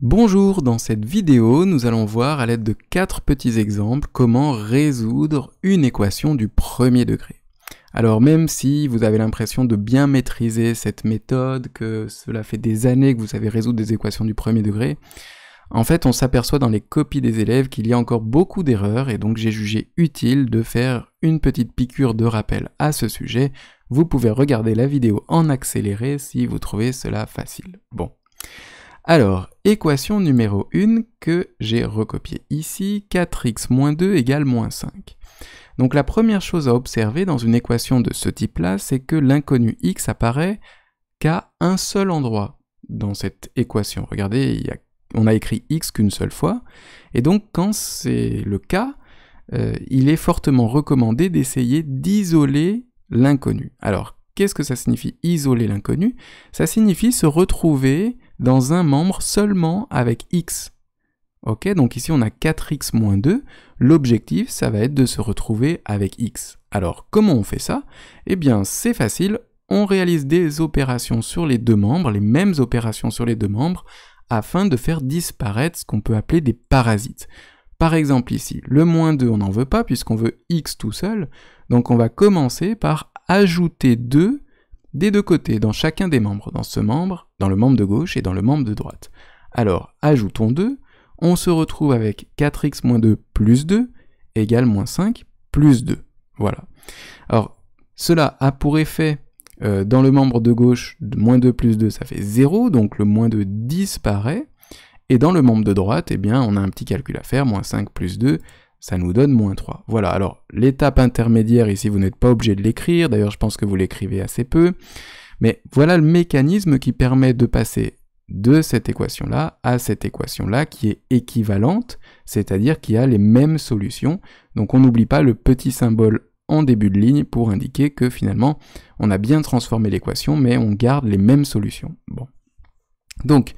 Bonjour, dans cette vidéo, nous allons voir à l'aide de 4 petits exemples comment résoudre une équation du premier degré. Alors même si vous avez l'impression de bien maîtriser cette méthode, que cela fait des années que vous savez résoudre des équations du premier degré, en fait on s'aperçoit dans les copies des élèves qu'il y a encore beaucoup d'erreurs et donc j'ai jugé utile de faire une petite piqûre de rappel à ce sujet. Vous pouvez regarder la vidéo en accéléré si vous trouvez cela facile. Bon. Alors, équation numéro 1 que j'ai recopiée ici, 4x moins 2 égale moins 5. Donc la première chose à observer dans une équation de ce type-là, c'est que l'inconnu x apparaît qu'à un seul endroit dans cette équation. Regardez, on a écrit x qu'une seule fois, et donc quand c'est le cas, il est fortement recommandé d'essayer d'isoler l'inconnu. Alors, qu'est-ce que ça signifie isoler l'inconnu? Ça signifie se retrouver dans un membre seulement avec x. Ok, donc ici on a 4x moins 2, l'objectif ça va être de se retrouver avec x. Alors comment on fait ça? Eh bien c'est facile, on réalise des opérations sur les deux membres, les mêmes opérations sur les deux membres, afin de faire disparaître ce qu'on peut appeler des parasites. Par exemple ici, le moins 2 on n'en veut pas puisqu'on veut x tout seul, donc on va commencer par ajouter 2 des deux côtés, dans chacun des membres, dans ce membre, dans le membre de gauche et dans le membre de droite. Alors, ajoutons 2, on se retrouve avec 4x moins 2 plus 2 égale moins 5 plus 2. Voilà. Alors, cela a pour effet, dans le membre de gauche, moins 2 plus 2, ça fait 0, donc le moins 2 disparaît, et dans le membre de droite, eh bien, on a un petit calcul à faire, moins 5 plus 2, ça nous donne moins 3. Voilà, alors l'étape intermédiaire ici, vous n'êtes pas obligé de l'écrire, d'ailleurs je pense que vous l'écrivez assez peu, mais voilà le mécanisme qui permet de passer de cette équation-là à cette équation-là qui est équivalente, c'est-à-dire qui a les mêmes solutions. Donc on n'oublie pas le petit symbole en début de ligne pour indiquer que finalement on a bien transformé l'équation, mais on garde les mêmes solutions. Bon. Donc,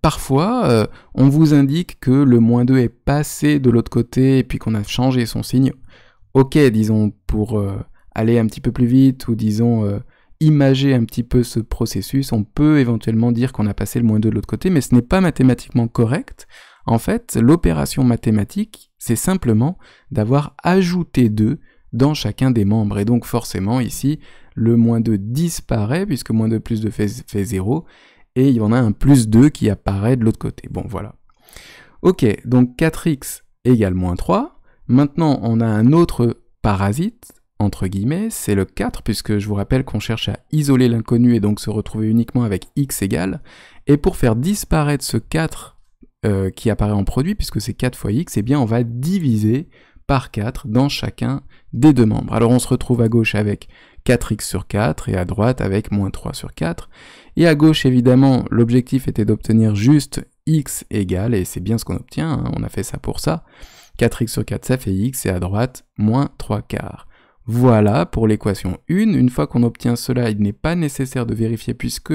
parfois, on vous indique que le moins 2 est passé de l'autre côté et puis qu'on a changé son signe. Ok, disons, pour aller un petit peu plus vite ou disons imager un petit peu ce processus, on peut éventuellement dire qu'on a passé le moins 2 de l'autre côté, mais ce n'est pas mathématiquement correct. En fait, l'opération mathématique, c'est simplement d'avoir ajouté 2 dans chacun des membres. Et donc forcément, ici, le moins 2 disparaît puisque moins 2 plus 2 fait 0. Et il y en a un plus 2 qui apparaît de l'autre côté. Bon, voilà. Ok, donc 4x égale moins 3. Maintenant, on a un autre parasite, entre guillemets, c'est le 4, puisque je vous rappelle qu'on cherche à isoler l'inconnu et donc se retrouver uniquement avec x égale. Et pour faire disparaître ce 4 qui apparaît en produit, puisque c'est 4 fois x, eh bien on va diviser par 4 dans chacun des deux membres. Alors on se retrouve à gauche avec 4x sur 4 et à droite avec moins 3 sur 4. Et à gauche, évidemment, l'objectif était d'obtenir juste x égale, et c'est bien ce qu'on obtient, hein, on a fait ça pour ça. 4x sur 4, ça fait x, et à droite, moins 3 quarts. Voilà pour l'équation 1. Une fois qu'on obtient cela, il n'est pas nécessaire de vérifier puisque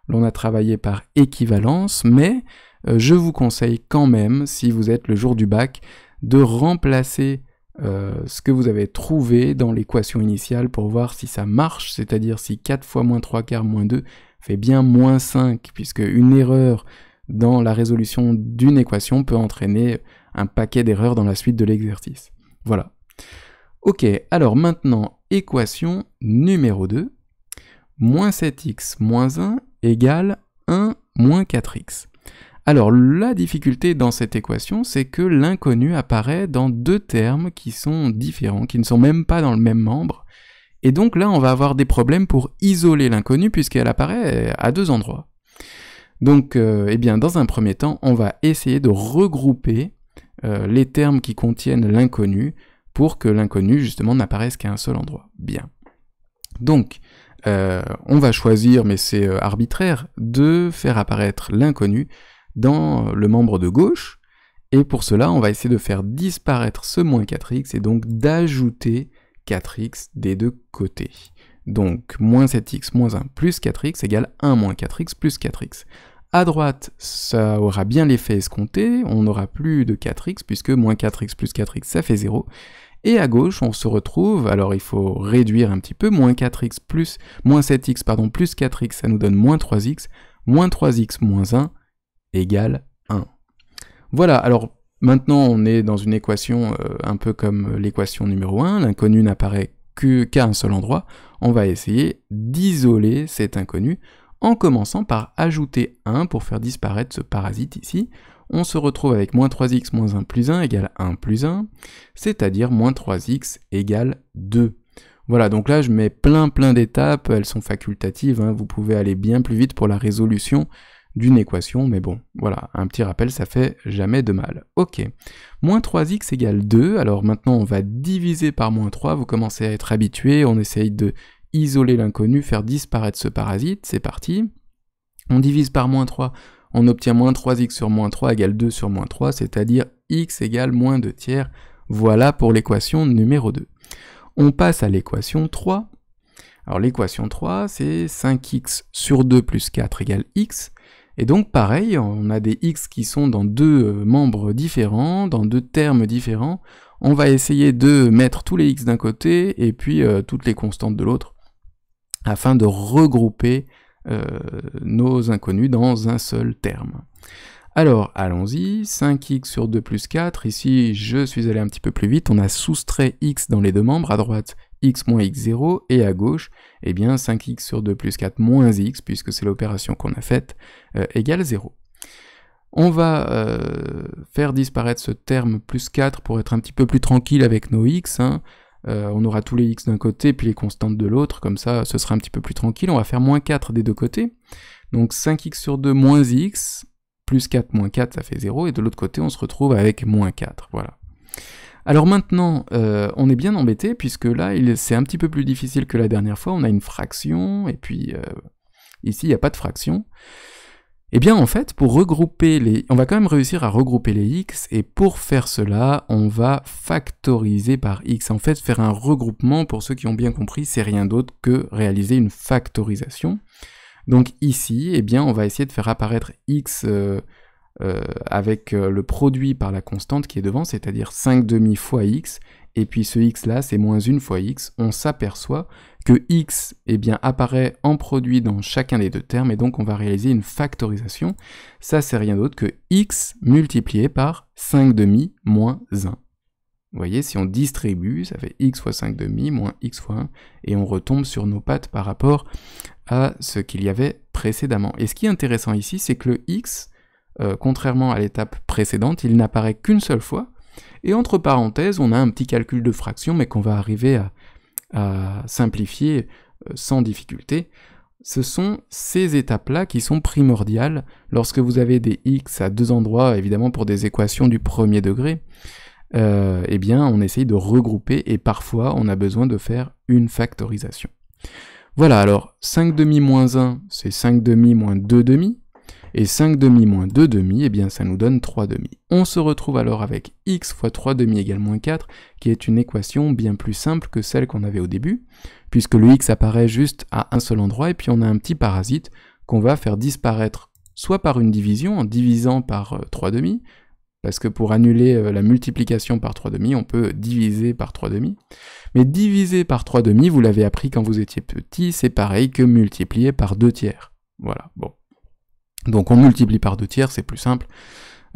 l'on a travaillé par équivalence, mais je vous conseille quand même, si vous êtes le jour du bac, de remplacer ce que vous avez trouvé dans l'équation initiale pour voir si ça marche, c'est-à-dire si 4 fois moins 3 quarts moins 2 fait bien moins 5, puisque une erreur dans la résolution d'une équation peut entraîner un paquet d'erreurs dans la suite de l'exercice. Voilà. Ok, alors maintenant, équation numéro 2, moins 7x moins 1 égale 1 moins 4x. Alors la difficulté dans cette équation, c'est que l'inconnu apparaît dans deux termes qui sont différents, qui ne sont même pas dans le même membre, et donc là on va avoir des problèmes pour isoler l'inconnu puisqu'elle apparaît à deux endroits. Donc eh bien dans un premier temps, on va essayer de regrouper les termes qui contiennent l'inconnu pour que l'inconnu justement n'apparaisse qu'à un seul endroit. Bien. Donc on va choisir, mais c'est arbitraire, de faire apparaître l'inconnu dans le membre de gauche, et pour cela, on va essayer de faire disparaître ce moins 4x, et donc d'ajouter 4x des deux côtés. Donc, moins 7x moins 1 plus 4x égale 1 moins 4x plus 4x. À droite, ça aura bien l'effet escompté, on n'aura plus de 4x, puisque moins 4x plus 4x, ça fait 0. Et à gauche, on se retrouve, alors il faut réduire un petit peu, moins 4x moins 7x, plus 4x, ça nous donne moins 3x moins 1, égale 1. Voilà, alors maintenant on est dans une équation un peu comme l'équation numéro 1, l'inconnu n'apparaît qu'à un seul endroit. On va essayer d'isoler cet inconnu en commençant par ajouter 1 pour faire disparaître ce parasite ici. On se retrouve avec moins 3x moins 1 plus 1 égale 1 plus 1, c'est-à-dire moins 3x égale 2. Voilà, donc là je mets plein d'étapes, elles sont facultatives, hein, vous pouvez aller bien plus vite pour la résolution d'une équation, mais bon, voilà, un petit rappel, ça fait jamais de mal. Ok, moins 3x égale 2, alors maintenant on va diviser par moins 3, vous commencez à être habitué, on essaye de isoler l'inconnu, faire disparaître ce parasite, c'est parti. On divise par moins 3, on obtient moins 3x sur moins 3 égale 2 sur moins 3, c'est-à-dire x égale moins 2 tiers, voilà pour l'équation numéro 2. On passe à l'équation 3. Alors l'équation 3, c'est 5x sur 2 plus 4 égale x. Et donc pareil, on a des x qui sont dans deux membres différents, dans deux termes différents. On va essayer de mettre tous les x d'un côté et puis toutes les constantes de l'autre, afin de regrouper nos inconnus dans un seul terme. Alors, allons-y, 5x sur 2 plus 4, ici je suis allé un petit peu plus vite, on a soustrait x dans les deux membres, à droite x moins x0, et à gauche, eh bien 5x sur 2 plus 4 moins x, puisque c'est l'opération qu'on a faite, égale 0. On va faire disparaître ce terme plus 4 pour être un petit peu plus tranquille avec nos x, hein. On aura tous les x d'un côté, puis les constantes de l'autre, comme ça ce sera un petit peu plus tranquille, on va faire moins 4 des deux côtés, donc 5x sur 2 moins x, plus 4 moins 4, ça fait 0, et de l'autre côté, on se retrouve avec moins 4, voilà. Alors maintenant, on est bien embêté, puisque là, c'est un petit peu plus difficile que la dernière fois, on a une fraction, et puis ici, il n'y a pas de fraction. Et bien en fait, pour regrouper on va quand même réussir à regrouper les x, et pour faire cela, on va factoriser par x. En fait, faire un regroupement, pour ceux qui ont bien compris, c'est rien d'autre que réaliser une factorisation. Donc ici, eh bien, on va essayer de faire apparaître x avec le produit par la constante qui est devant, c'est-à-dire 5 demi fois x, et puis ce x là, c'est moins 1 fois x. On s'aperçoit que x eh bien, apparaît en produit dans chacun des deux termes, et donc on va réaliser une factorisation. Ça, c'est rien d'autre que x multiplié par 5 demi moins 1. Vous voyez, si on distribue, ça fait x fois 5 demi moins x fois 1, et on retombe sur nos pattes par rapport à ce qu'il y avait précédemment. Et ce qui est intéressant ici, c'est que le x, contrairement à l'étape précédente, il n'apparaît qu'une seule fois, et entre parenthèses, on a un petit calcul de fraction, mais qu'on va arriver à simplifier sans difficulté. Ce sont ces étapes-là qui sont primordiales lorsque vous avez des x à deux endroits, évidemment pour des équations du premier degré. Eh bien, on essaye de regrouper, et parfois, on a besoin de faire une factorisation. Voilà, alors 5 demi moins 1, c'est 5 demi moins 2 demi, et 5 demi moins 2 demi, eh bien ça nous donne 3 demi. On se retrouve alors avec x fois 3 demi égale moins 4, qui est une équation bien plus simple que celle qu'on avait au début, puisque le x apparaît juste à un seul endroit, et puis on a un petit parasite qu'on va faire disparaître soit par une division, en divisant par 3 demi, parce que pour annuler la multiplication par 3 demi, on peut diviser par 3 demi. Mais diviser par 3 demi, vous l'avez appris quand vous étiez petit, c'est pareil que multiplier par 2 tiers. Voilà, bon. Donc on multiplie par 2 tiers, c'est plus simple.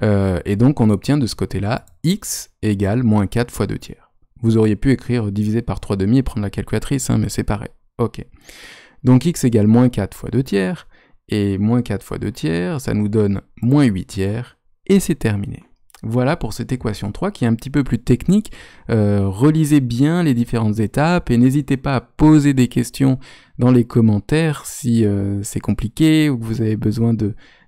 Et donc on obtient de ce côté-là x égale moins 4 fois 2 tiers. Vous auriez pu écrire diviser par 3 demi et prendre la calculatrice, hein, mais c'est pareil. Ok. Donc x égale moins 4 fois 2 tiers, et moins 4 fois 2 tiers, ça nous donne moins 8 tiers, et c'est terminé. Voilà pour cette équation 3 qui est un petit peu plus technique. Relisez bien les différentes étapes et n'hésitez pas à poser des questions dans les commentaires si c'est compliqué ou que vous avez besoin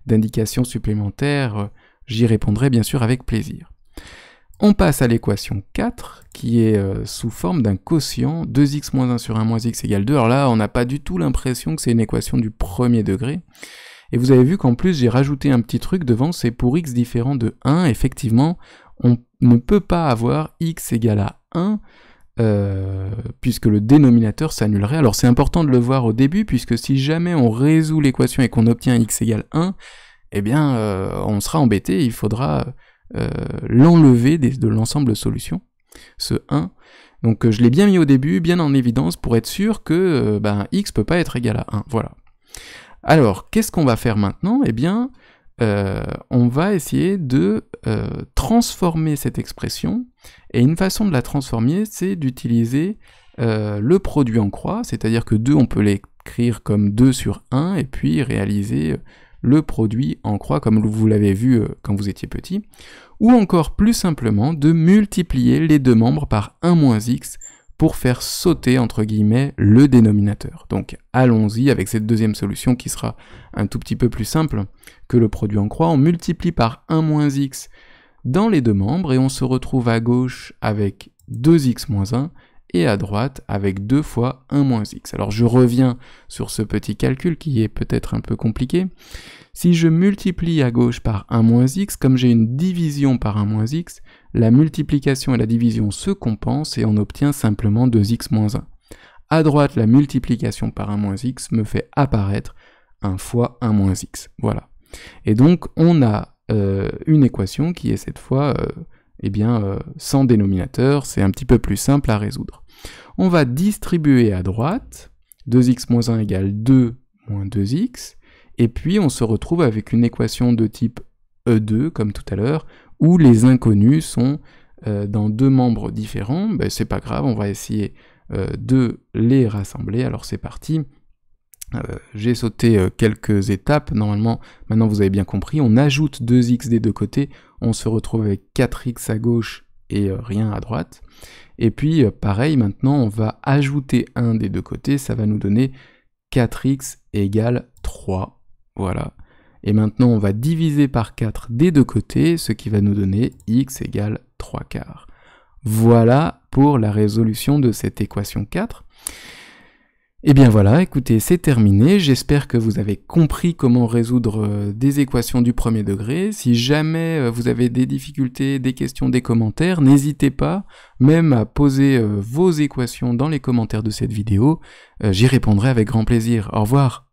d'indications supplémentaires. J'y répondrai bien sûr avec plaisir. On passe à l'équation 4 qui est sous forme d'un quotient 2x moins 1 sur 1 moins x égale 2. Alors là, on n'a pas du tout l'impression que c'est une équation du premier degré. Et vous avez vu qu'en plus, j'ai rajouté un petit truc devant, c'est pour x différent de 1, effectivement, on ne peut pas avoir x égale à 1, puisque le dénominateur s'annulerait. Alors c'est important de le voir au début, puisque si jamais on résout l'équation et qu'on obtient x égale 1, eh bien, on sera embêté, il faudra l'enlever de l'ensemble de solutions, ce 1. Donc je l'ai bien mis au début, bien en évidence, pour être sûr que x peut pas être égal à 1, voilà. Alors, qu'est-ce qu'on va faire maintenant? Eh bien, on va essayer de transformer cette expression, et une façon de la transformer, c'est d'utiliser le produit en croix, c'est-à-dire que 2, on peut l'écrire comme 2 sur 1, et puis réaliser le produit en croix, comme vous l'avez vu quand vous étiez petit, ou encore plus simplement de multiplier les deux membres par 1 moins x, pour faire sauter, entre guillemets, le dénominateur. Donc allons-y avec cette deuxième solution qui sera un tout petit peu plus simple que le produit en croix. On multiplie par 1 moins x dans les deux membres et on se retrouve à gauche avec 2x moins 1 et à droite avec 2 fois 1 moins x. Alors je reviens sur ce petit calcul qui est peut-être un peu compliqué. Si je multiplie à gauche par 1 moins x, comme j'ai une division par 1 moins x, la multiplication et la division se compensent et on obtient simplement 2x moins 1. À droite, la multiplication par 1 moins x me fait apparaître 1 fois 1 moins x. Voilà. Et donc on a une équation qui est cette fois sans dénominateur, c'est un petit peu plus simple à résoudre. On va distribuer à droite, 2x moins 1 égale 2 moins 2x, et puis on se retrouve avec une équation de type E2, comme tout à l'heure, où les inconnus sont dans deux membres différents. Ben, c'est pas grave, on va essayer de les rassembler. Alors c'est parti. J'ai sauté quelques étapes, normalement, maintenant vous avez bien compris, on ajoute 2x des deux côtés, on se retrouve avec 4x à gauche et rien à droite. Et puis pareil, maintenant on va ajouter 1 des deux côtés, ça va nous donner 4x égale 3, voilà. Et maintenant on va diviser par 4 des deux côtés, ce qui va nous donner x égale 3 quarts. Voilà pour la résolution de cette équation 4. Et bien voilà, écoutez, c'est terminé, j'espère que vous avez compris comment résoudre des équations du premier degré. Si jamais vous avez des difficultés, des questions, des commentaires, n'hésitez pas même à poser vos équations dans les commentaires de cette vidéo, j'y répondrai avec grand plaisir. Au revoir.